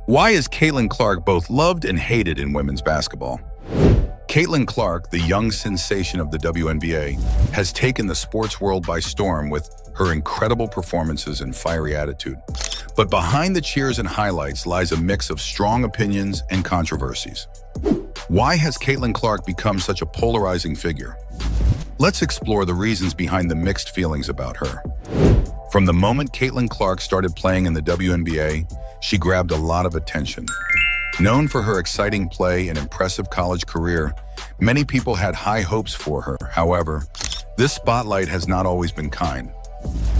Why is Caitlin Clark both loved and hated in women's basketball? Caitlin Clark, the young sensation of the WNBA, has taken the sports world by storm with her incredible performances and fiery attitude. But behind the cheers and highlights lies a mix of strong opinions and controversies. Why has Caitlin Clark become such a polarizing figure? Let's explore the reasons behind the mixed feelings about her. From the moment Caitlin Clark started playing in the WNBA, she grabbed a lot of attention. Known for her exciting play and impressive college career, many people had high hopes for her. However, this spotlight has not always been kind.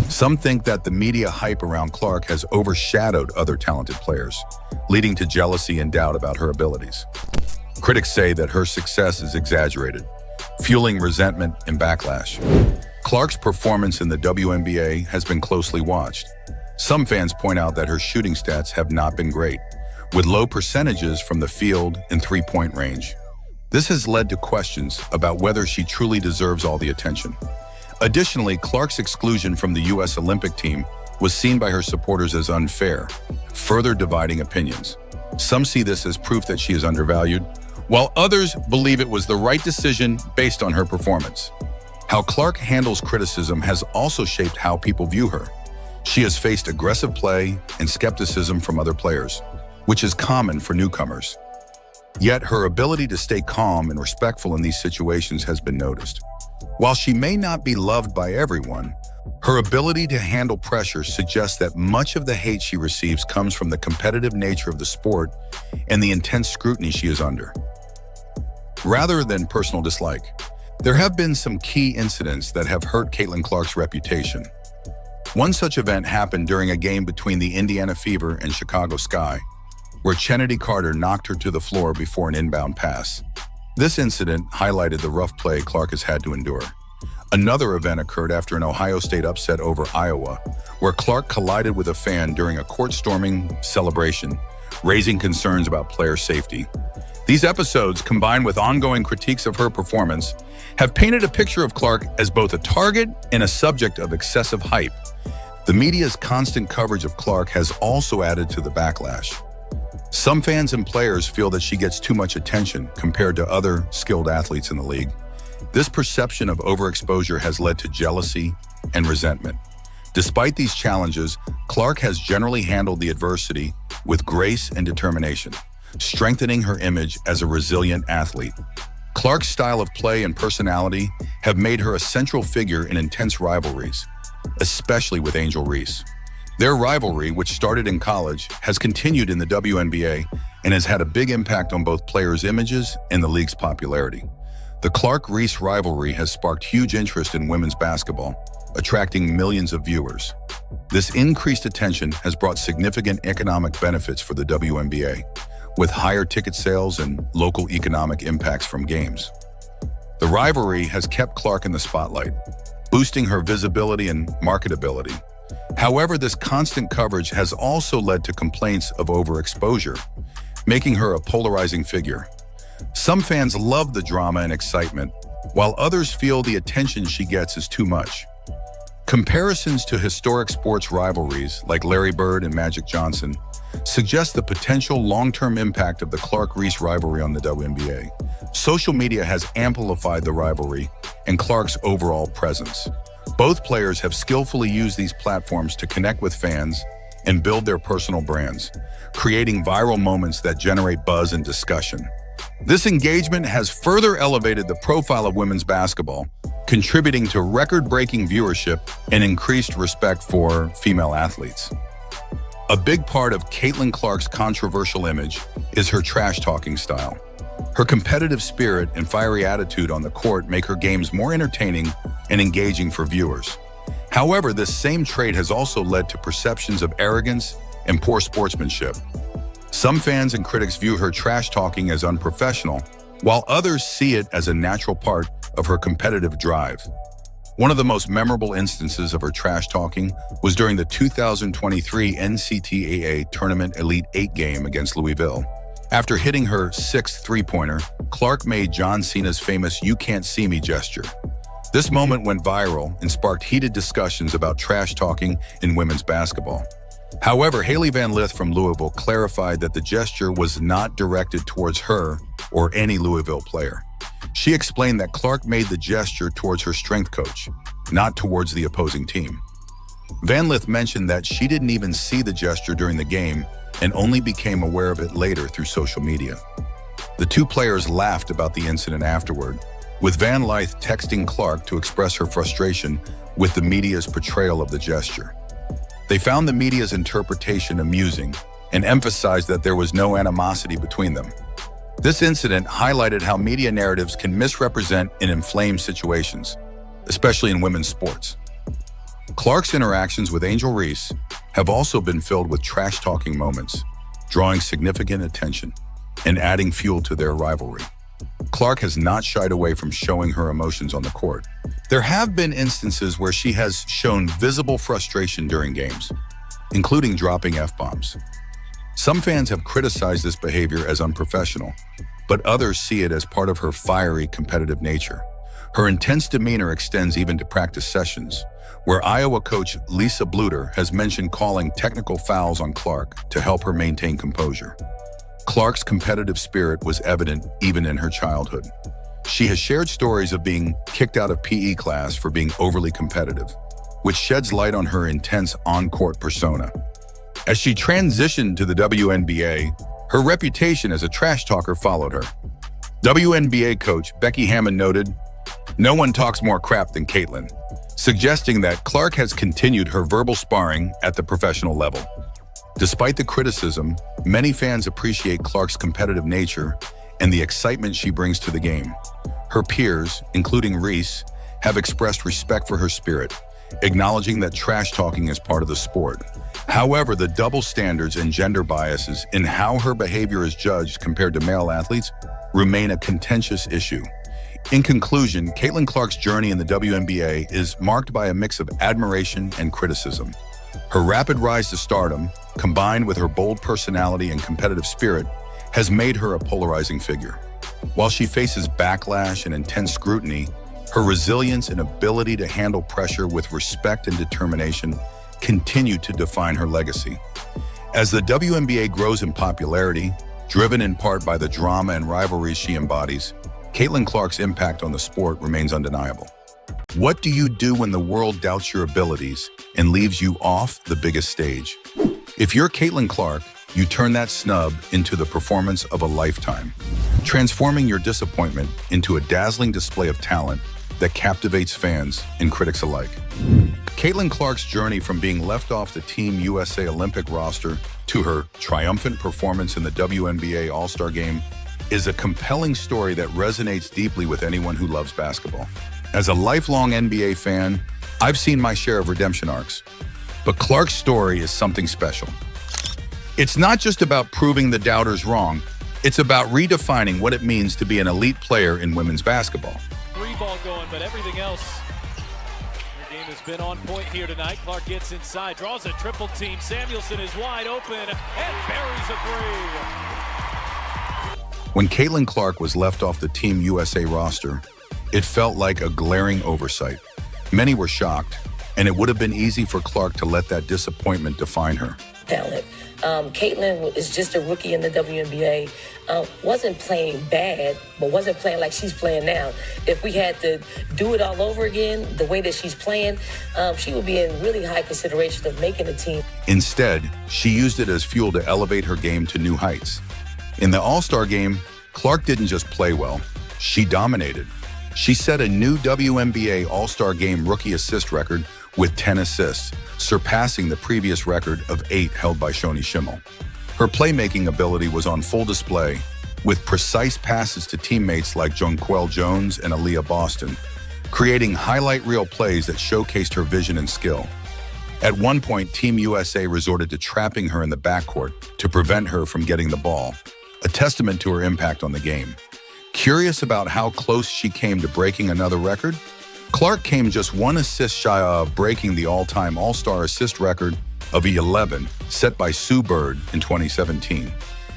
Some think that the media hype around Clark has overshadowed other talented players, leading to jealousy and doubt about her abilities. Critics say that her success is exaggerated, fueling resentment and backlash. Clark's performance in the WNBA has been closely watched. Some fans point out that her shooting stats have not been great, with low percentages from the field and three-point range. This has led to questions about whether she truly deserves all the attention. Additionally, Clark's exclusion from the U.S. Olympic team was seen by her supporters as unfair, further dividing opinions. Some see this as proof that she is undervalued, while others believe it was the right decision based on her performance. How Clark handles criticism has also shaped how people view her. She has faced aggressive play and skepticism from other players, which is common for newcomers. Yet her ability to stay calm and respectful in these situations has been noticed. While she may not be loved by everyone, her ability to handle pressure suggests that much of the hate she receives comes from the competitive nature of the sport and the intense scrutiny she is under, rather than personal dislike. There have been some key incidents that have hurt Caitlin Clark's reputation. One such event happened during a game between the Indiana Fever and Chicago Sky, where Chennedy Carter knocked her to the floor before an inbound pass. This incident highlighted the rough play Clark has had to endure. Another event occurred after an Ohio State upset over Iowa, where Clark collided with a fan during a court-storming celebration, raising concerns about player safety. These episodes, combined with ongoing critiques of her performance, have painted a picture of Clark as both a target and a subject of excessive hype. The media's constant coverage of Clark has also added to the backlash. Some fans and players feel that she gets too much attention compared to other skilled athletes in the league. This perception of overexposure has led to jealousy and resentment. Despite these challenges, Clark has generally handled the adversity with grace and determination, strengthening her image as a resilient athlete. Clark's style of play and personality have made her a central figure in intense rivalries, especially with Angel Reese. Their rivalry, which started in college, has continued in the WNBA and has had a big impact on both players' images and the league's popularity. The Clark-Reese rivalry has sparked huge interest in women's basketball, attracting millions of viewers. This increased attention has brought significant economic benefits for the WNBA, with higher ticket sales and local economic impacts from games. The rivalry has kept Clark in the spotlight, boosting her visibility and marketability. However, this constant coverage has also led to complaints of overexposure, making her a polarizing figure. Some fans love the drama and excitement, while others feel the attention she gets is too much. Comparisons to historic sports rivalries like Larry Bird and Magic Johnson suggest the potential long-term impact of the Clark-Reese rivalry on the WNBA. Social media has amplified the rivalry and Clark's overall presence. Both players have skillfully used these platforms to connect with fans and build their personal brands, creating viral moments that generate buzz and discussion. This engagement has further elevated the profile of women's basketball, contributing to record-breaking viewership and increased respect for female athletes. A big part of Caitlin Clark's controversial image is her trash-talking style. Her competitive spirit and fiery attitude on the court make her games more entertaining and engaging for viewers. However, this same trait has also led to perceptions of arrogance and poor sportsmanship. Some fans and critics view her trash-talking as unprofessional, while others see it as a natural part of her competitive drive. One of the most memorable instances of her trash-talking was during the 2023 NCAA Tournament Elite 8 game against Louisville. After hitting her sixth three-pointer, Clark made John Cena's famous "You can't see me" gesture. This moment went viral and sparked heated discussions about trash talking in women's basketball. However, Haley Van Lith from Louisville clarified that the gesture was not directed towards her or any Louisville player. She explained that Clark made the gesture towards her strength coach, not towards the opposing team. Van Lith mentioned that she didn't even see the gesture during the game and only became aware of it later through social media. The two players laughed about the incident afterward, with Van Lith texting Clark to express her frustration with the media's portrayal of the gesture. They found the media's interpretation amusing and emphasized that there was no animosity between them. This incident highlighted how media narratives can misrepresent and inflame situations, especially in women's sports. Clark's interactions with Angel Reese have also been filled with trash-talking moments, drawing significant attention and adding fuel to their rivalry. Clark has not shied away from showing her emotions on the court. There have been instances where she has shown visible frustration during games, including dropping F-bombs. Some fans have criticized this behavior as unprofessional, but others see it as part of her fiery, competitive nature. Her intense demeanor extends even to practice sessions, where Iowa coach Lisa Bluter has mentioned calling technical fouls on Clark to help her maintain composure. Clark's competitive spirit was evident even in her childhood. She has shared stories of being kicked out of PE class for being overly competitive, which sheds light on her intense on-court persona. As she transitioned to the WNBA, her reputation as a trash talker followed her. WNBA coach Becky Hammon noted, "No one talks more crap than Caitlin," suggesting that Clark has continued her verbal sparring at the professional level. Despite the criticism, many fans appreciate Clark's competitive nature and the excitement she brings to the game. Her peers, including Reese, have expressed respect for her spirit, acknowledging that trash talking is part of the sport. However, the double standards and gender biases in how her behavior is judged compared to male athletes remain a contentious issue. In conclusion, Caitlin Clark's journey in the WNBA is marked by a mix of admiration and criticism. Her rapid rise to stardom, combined with her bold personality and competitive spirit, has made her a polarizing figure. While she faces backlash and intense scrutiny, her resilience and ability to handle pressure with respect and determination continue to define her legacy. As the WNBA grows in popularity, driven in part by the drama and rivalries she embodies, Caitlin Clark's impact on the sport remains undeniable. What do you do when the world doubts your abilities and leaves you off the biggest stage? If you're Caitlin Clark, you turn that snub into the performance of a lifetime, transforming your disappointment into a dazzling display of talent that captivates fans and critics alike. Caitlin Clark's journey from being left off the Team USA Olympic roster to her triumphant performance in the WNBA All-Star Game is a compelling story that resonates deeply with anyone who loves basketball. As a lifelong NBA fan, I've seen my share of redemption arcs, but Clark's story is something special. It's not just about proving the doubters wrong, it's about redefining what it means to be an elite player in women's basketball. Three ball going, but everything else, her game has been on point here tonight. Clark gets inside, draws a triple team. Samuelson is wide open and buries a three. When Caitlin Clark was left off the Team USA roster, it felt like a glaring oversight. Many were shocked, and it would have been easy for Clark to let that disappointment define her. Talent. Caitlin is just a rookie in the WNBA. Wasn't playing bad, but wasn't playing like she's playing now. If we had to do it all over again, the way that she's playing, she would be in really high consideration of making the team. Instead, she used it as fuel to elevate her game to new heights. In the All-Star Game, Clark didn't just play well, she dominated. She set a new WNBA All-Star Game rookie assist record with 10 assists, surpassing the previous record of 8 held by Shoni Schimmel. Her playmaking ability was on full display, with precise passes to teammates like Jonquel Jones and Aaliyah Boston, creating highlight reel plays that showcased her vision and skill. At one point, Team USA resorted to trapping her in the backcourt to prevent her from getting the ball, a testament to her impact on the game. Curious about how close she came to breaking another record? Clark came just 1 assist shy of breaking the all-time All-Star assist record of 11 set by Sue Bird in 2017.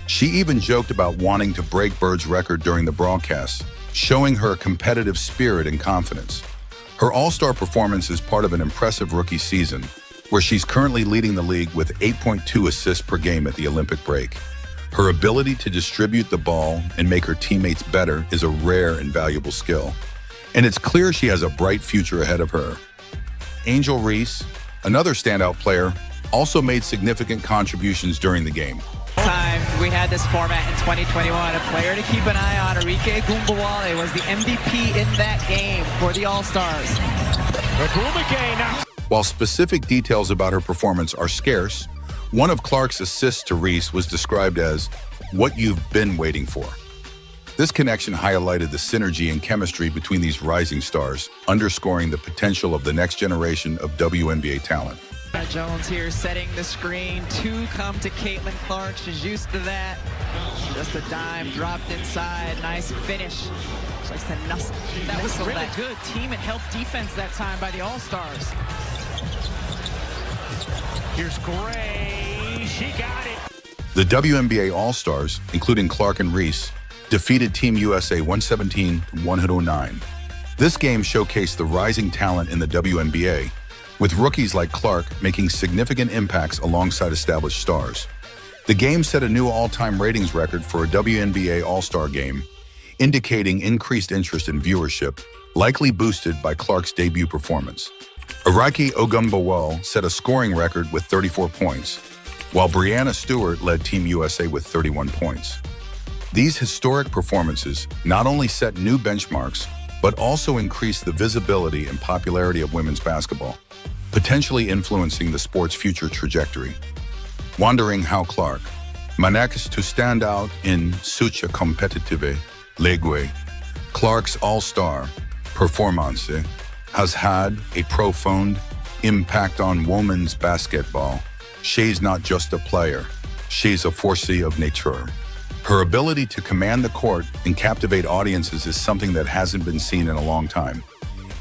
She even joked about wanting to break Bird's record during the broadcast, showing her competitive spirit and confidence. Her All-Star performance is part of an impressive rookie season, where she's currently leading the league with 8.2 assists per game at the Olympic break. Her ability to distribute the ball and make her teammates better is a rare and valuable skill. And it's clear she has a bright future ahead of her. Angel Reese, another standout player, also made significant contributions during the game. Time we had this format in 2021, a player to keep an eye on, Arike Gumbawale, was the MVP in that game for the All-Stars. While specific details about her performance are scarce, one of Clark's assists to Reese was described as what you've been waiting for. This connection highlighted the synergy and chemistry between these rising stars, underscoring the potential of the next generation of WNBA talent. Jones here setting the screen. Two come to Caitlin Clark. She's used to that. Just a dime dropped inside. Nice finish. That was really good team and help defense that time by the All-Stars. Here's Gray. She got it. The WNBA All-Stars, including Clark and Reese, defeated Team USA 117-109. This game showcased the rising talent in the WNBA, with rookies like Clark making significant impacts alongside established stars. The game set a new all-time ratings record for a WNBA All-Star game, indicating increased interest in viewership, likely boosted by Clark's debut performance. Arike Ogunbowale set a scoring record with 34 points, while Brianna Stewart led Team USA with 31 points. These historic performances not only set new benchmarks, but also increased the visibility and popularity of women's basketball, potentially influencing the sport's future trajectory. Wondering how Clark manages to stand out in such a competitive league, Clark's all-star performance has had a profound impact on women's basketball. She's not just a player, she's a force of nature. Her ability to command the court and captivate audiences is something that hasn't been seen in a long time.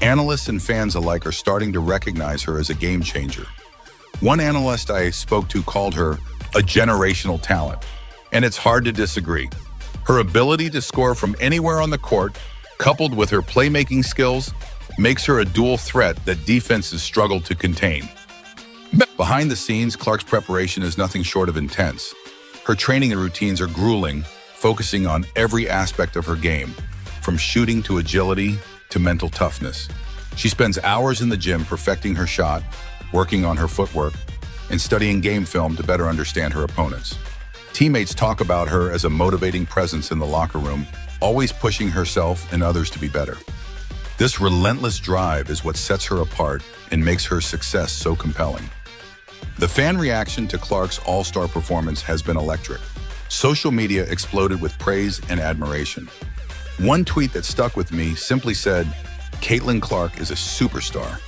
Analysts and fans alike are starting to recognize her as a game changer. One analyst I spoke to called her a generational talent, and it's hard to disagree. Her ability to score from anywhere on the court, coupled with her playmaking skills, makes her a dual threat that defenses struggle to contain. Behind the scenes, Clark's preparation is nothing short of intense. Her training and routines are grueling, focusing on every aspect of her game, from shooting to agility to mental toughness. She spends hours in the gym perfecting her shot, working on her footwork, and studying game film to better understand her opponents. Teammates talk about her as a motivating presence in the locker room, always pushing herself and others to be better. This relentless drive is what sets her apart and makes her success so compelling. The fan reaction to Clark's all-star performance has been electric. Social media exploded with praise and admiration. One tweet that stuck with me simply said, "Caitlin Clark is a superstar."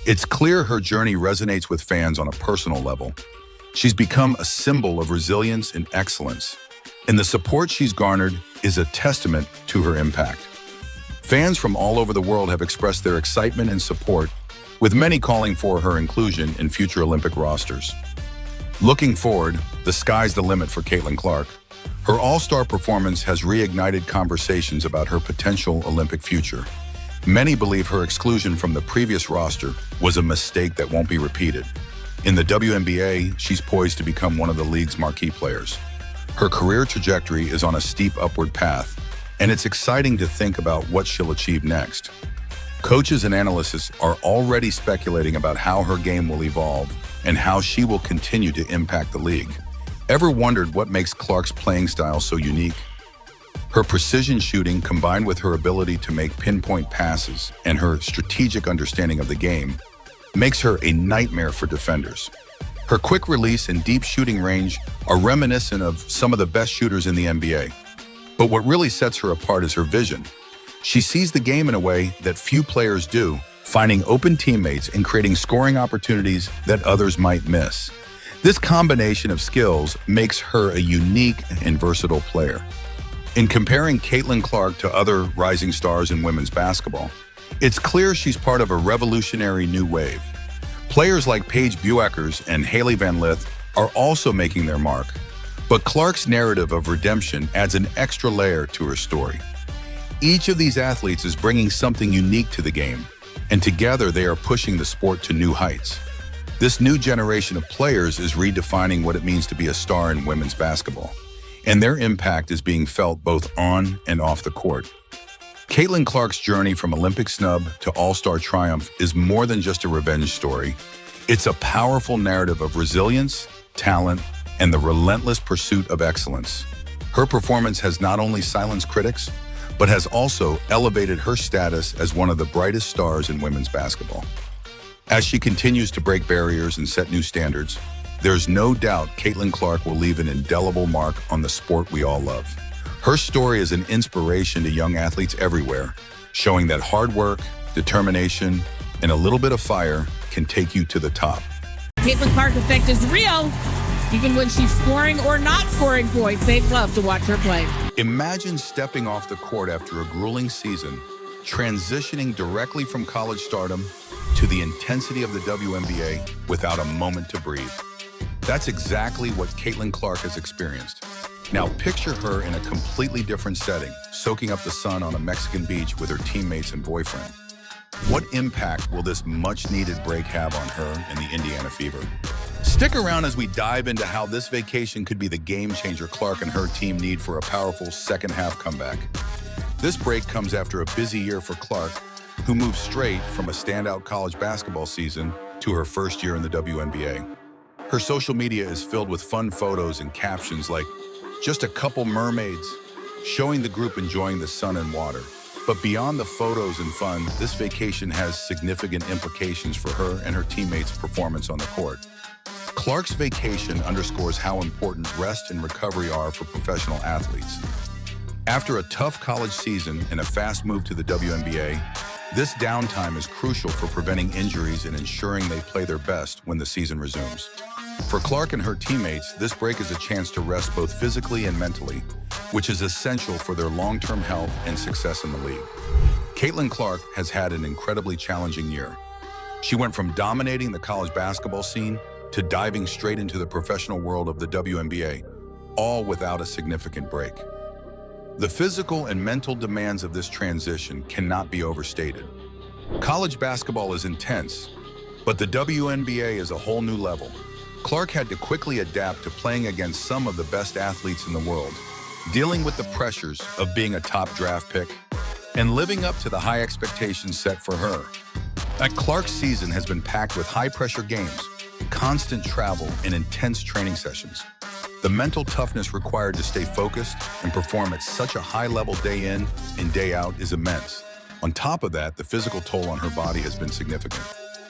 It's clear her journey resonates with fans on a personal level. She's become a symbol of resilience and excellence, and the support she's garnered is a testament to her impact. Fans from all over the world have expressed their excitement and support, with many calling for her inclusion in future Olympic rosters. Looking forward, the sky's the limit for Caitlin Clark. Her all-star performance has reignited conversations about her potential Olympic future. Many believe her exclusion from the previous roster was a mistake that won't be repeated. In the WNBA, she's poised to become one of the league's marquee players. Her career trajectory is on a steep upward path, and it's exciting to think about what she'll achieve next. Coaches and analysts are already speculating about how her game will evolve and how she will continue to impact the league. Ever wondered what makes Clark's playing style so unique? Her precision shooting, combined with her ability to make pinpoint passes and her strategic understanding of the game, makes her a nightmare for defenders. Her quick release and deep shooting range are reminiscent of some of the best shooters in the NBA. But what really sets her apart is her vision. She sees the game in a way that few players do, finding open teammates and creating scoring opportunities that others might miss. This combination of skills makes her a unique and versatile player. In comparing Caitlin Clark to other rising stars in women's basketball, it's clear she's part of a revolutionary new wave. Players like Paige Bueckers and Hailey Van Lith are also making their mark, but Clark's narrative of redemption adds an extra layer to her story. Each of these athletes is bringing something unique to the game, and together they are pushing the sport to new heights. This new generation of players is redefining what it means to be a star in women's basketball, and their impact is being felt both on and off the court. Caitlin Clark's journey from Olympic snub to all-star triumph is more than just a revenge story. It's a powerful narrative of resilience, talent, and the relentless pursuit of excellence. Her performance has not only silenced critics, but has also elevated her status as one of the brightest stars in women's basketball. As she continues to break barriers and set new standards, there's no doubt Caitlin Clark will leave an indelible mark on the sport we all love. Her story is an inspiration to young athletes everywhere, showing that hard work, determination, and a little bit of fire can take you to the top. Caitlin Clark effect is real. Even when she's scoring or not scoring points, they love to watch her play. Imagine stepping off the court after a grueling season, transitioning directly from college stardom to the intensity of the WNBA without a moment to breathe. That's exactly what Caitlin Clark has experienced. Now picture her in a completely different setting, soaking up the sun on a Mexican beach with her teammates and boyfriend. What impact will this much-needed break have on her and the Indiana Fever? Stick around as we dive into how this vacation could be the game-changer Clark and her team need for a powerful second-half comeback. This break comes after a busy year for Clark, who moved straight from a standout college basketball season to her first year in the WNBA. Her social media is filled with fun photos and captions like, "Just a couple mermaids," showing the group enjoying the sun and water. But beyond the photos and fun, this vacation has significant implications for her and her teammates' performance on the court. Clark's vacation underscores how important rest and recovery are for professional athletes. After a tough college season and a fast move to the WNBA, this downtime is crucial for preventing injuries and ensuring they play their best when the season resumes. For Clark and her teammates, this break is a chance to rest both physically and mentally, which is essential for their long-term health and success in the league. Caitlin Clark has had an incredibly challenging year. She went from dominating the college basketball scene to diving straight into the professional world of the WNBA, all without a significant break. The physical and mental demands of this transition cannot be overstated. College basketball is intense, but the WNBA is a whole new level. Clark had to quickly adapt to playing against some of the best athletes in the world, dealing with the pressures of being a top draft pick, and living up to the high expectations set for her. Clark's season has been packed with high-pressure games, constant travel, and intense training sessions. The mental toughness required to stay focused and perform at such a high level day in and day out is immense. On top of that, the physical toll on her body has been significant.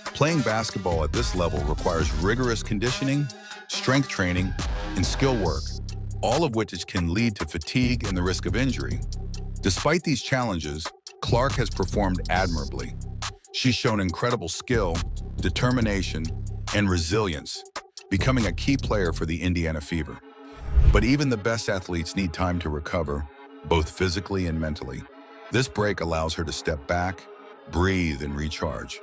Playing basketball at this level requires rigorous conditioning, strength training, and skill work, all of which can lead to fatigue and the risk of injury. Despite these challenges, Clark has performed admirably. She's shown incredible skill, determination, and resilience, becoming a key player for the Indiana Fever. But even the best athletes need time to recover, both physically and mentally. This break allows her to step back, breathe, and recharge.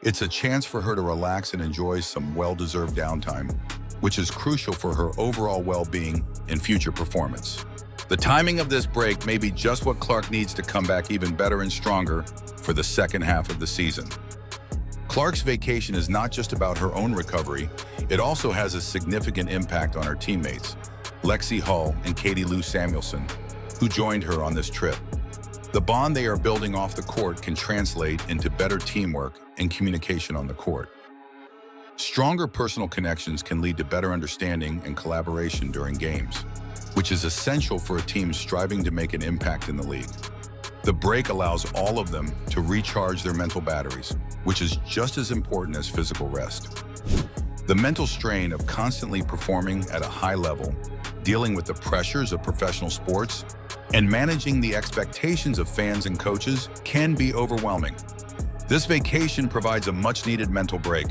It's a chance for her to relax and enjoy some well-deserved downtime, which is crucial for her overall well-being and future performance. The timing of this break may be just what Clark needs to come back even better and stronger for the second half of the season. Clark's vacation is not just about her own recovery, it also has a significant impact on her teammates, Lexi Hull and Katie Lou Samuelson, who joined her on this trip. The bond they are building off the court can translate into better teamwork and communication on the court. Stronger personal connections can lead to better understanding and collaboration during games, which is essential for a team striving to make an impact in the league. The break allows all of them to recharge their mental batteries, which is just as important as physical rest. The mental strain of constantly performing at a high level, dealing with the pressures of professional sports, and managing the expectations of fans and coaches can be overwhelming. This vacation provides a much-needed mental break,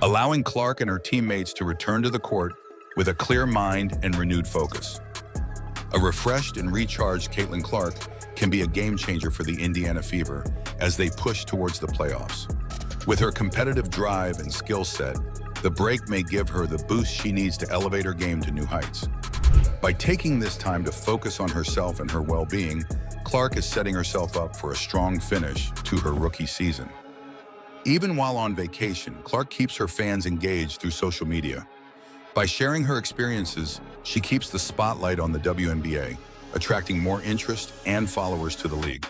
allowing Clark and her teammates to return to the court with a clear mind and renewed focus. A refreshed and recharged Caitlin Clark can be a game-changer for the Indiana Fever as they push towards the playoffs. With her competitive drive and skill set, the break may give her the boost she needs to elevate her game to new heights. By taking this time to focus on herself and her well-being, Clark is setting herself up for a strong finish to her rookie season. Even while on vacation, Clark keeps her fans engaged through social media. By sharing her experiences, she keeps the spotlight on the WNBA, attracting more interest and followers to the league.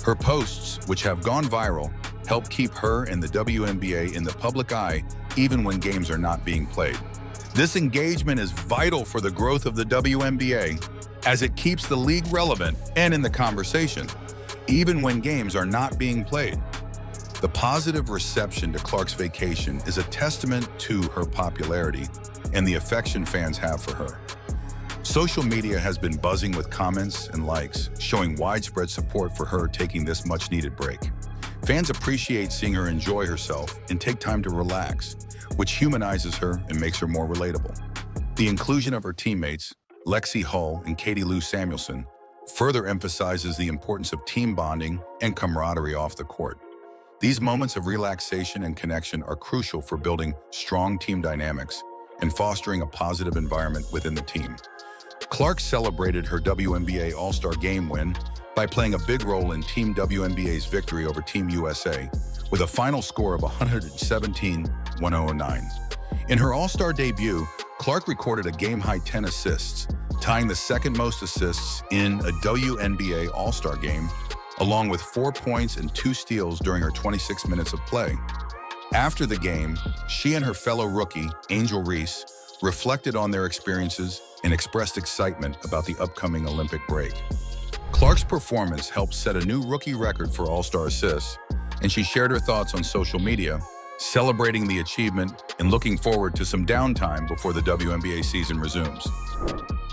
Her posts, which have gone viral, help keep her and the WNBA in the public eye even when games are not being played. This engagement is vital for the growth of the WNBA as it keeps the league relevant and in the conversation, even when games are not being played. The positive reception to Clark's vacation is a testament to her popularity and the affection fans have for her. Social media has been buzzing with comments and likes, showing widespread support for her taking this much-needed break. Fans appreciate seeing her enjoy herself and take time to relax, which humanizes her and makes her more relatable. The inclusion of her teammates, Lexi Hull and Katie Lou Samuelson, further emphasizes the importance of team bonding and camaraderie off the court. These moments of relaxation and connection are crucial for building strong team dynamics and fostering a positive environment within the team. Clark celebrated her WNBA All-Star Game win by playing a big role in Team WNBA's victory over Team USA with a final score of 117-109. In her All-Star debut, Clark recorded a game-high 10 assists, tying the second most assists in a WNBA All-Star game, along with 4 points and 2 steals during her 26 minutes of play. After the game, she and her fellow rookie, Angel Reese, reflected on their experiences and expressed excitement about the upcoming Olympic break. Clark's performance helped set a new rookie record for All-Star assists, and she shared her thoughts on social media, celebrating the achievement and looking forward to some downtime before the WNBA season resumes.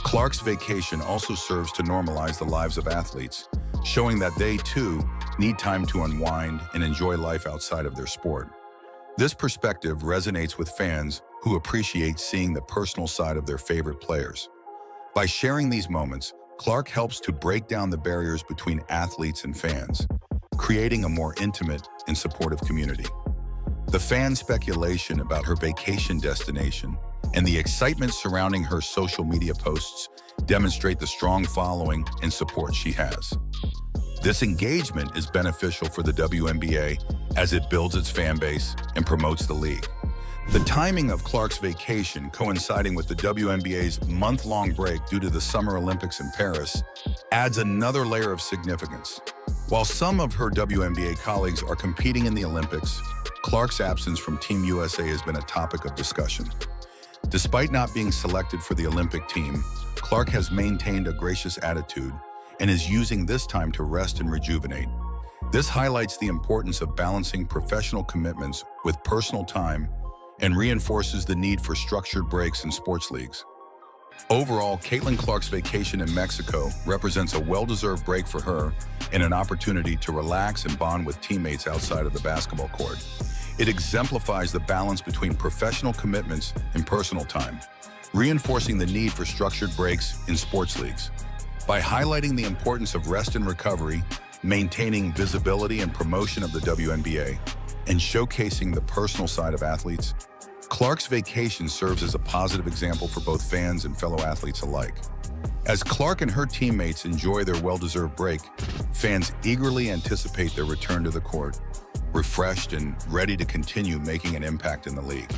Clark's vacation also serves to normalize the lives of athletes, showing that they, too, need time to unwind and enjoy life outside of their sport. This perspective resonates with fans who appreciate seeing the personal side of their favorite players. By sharing these moments, Clark helps to break down the barriers between athletes and fans, creating a more intimate and supportive community. The fan speculation about her vacation destination and the excitement surrounding her social media posts demonstrate the strong following and support she has. This engagement is beneficial for the WNBA as it builds its fan base and promotes the league. The timing of Clark's vacation coinciding with the WNBA's month-long break due to the Summer Olympics in Paris adds another layer of significance. While some of her WNBA colleagues are competing in the Olympics, Clark's absence from Team USA has been a topic of discussion. Despite not being selected for the Olympic team, Clark has maintained a gracious attitude and is using this time to rest and rejuvenate. This highlights the importance of balancing professional commitments with personal time and reinforces the need for structured breaks in sports leagues. Overall, Caitlin Clark's vacation in Mexico represents a well-deserved break for her and an opportunity to relax and bond with teammates outside of the basketball court. It exemplifies the balance between professional commitments and personal time, reinforcing the need for structured breaks in sports leagues. By highlighting the importance of rest and recovery, maintaining visibility and promotion of the WNBA, and showcasing the personal side of athletes, Clark's vacation serves as a positive example for both fans and fellow athletes alike. As Clark and her teammates enjoy their well-deserved break, fans eagerly anticipate their return to the court, refreshed and ready to continue making an impact in the league.